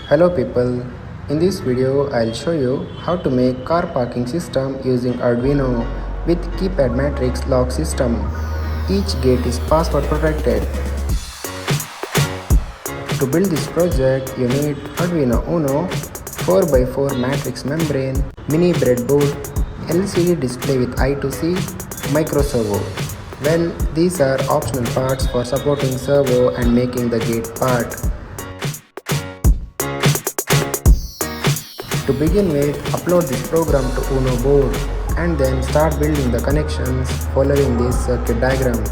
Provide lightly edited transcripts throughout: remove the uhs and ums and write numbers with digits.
Hello people, in this video I'll show you how to make car parking system using Arduino with Keypad Matrix lock system. Each gate is password protected. To build this project you need Arduino Uno, 4x4 matrix membrane, mini breadboard, LCD display with I2C, micro servo. Well, these are optional parts for supporting servo and making the gate part. To begin with, upload this program to Uno board and then start building the connections following this circuit diagram.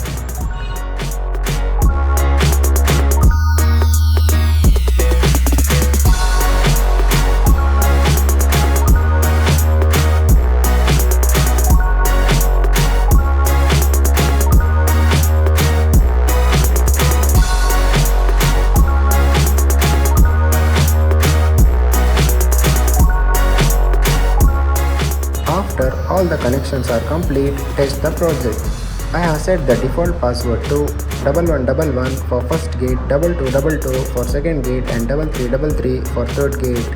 After all the connections are complete, test the project. I have set the default password to 1111 for first gate, 2222 for second gate and 3333 for third gate.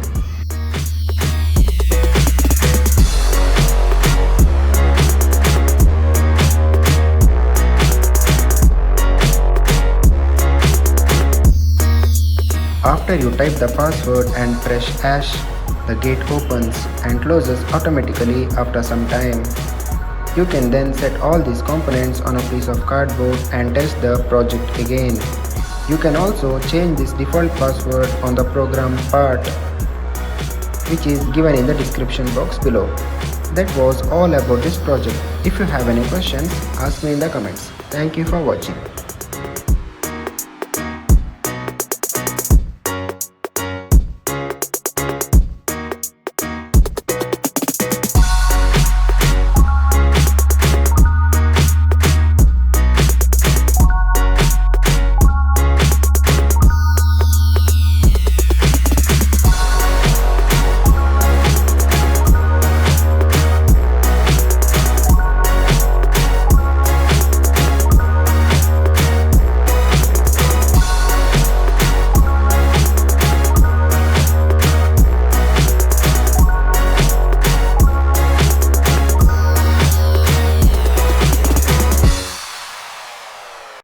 After you type the password and press hash, the gate opens and closes automatically after some time. You can then set all these components on a piece of cardboard and test the project again. You can also change this default password on the program part, which is given in the description box below. That was all about this project. If you have any questions, ask me in the comments. Thank you for watching.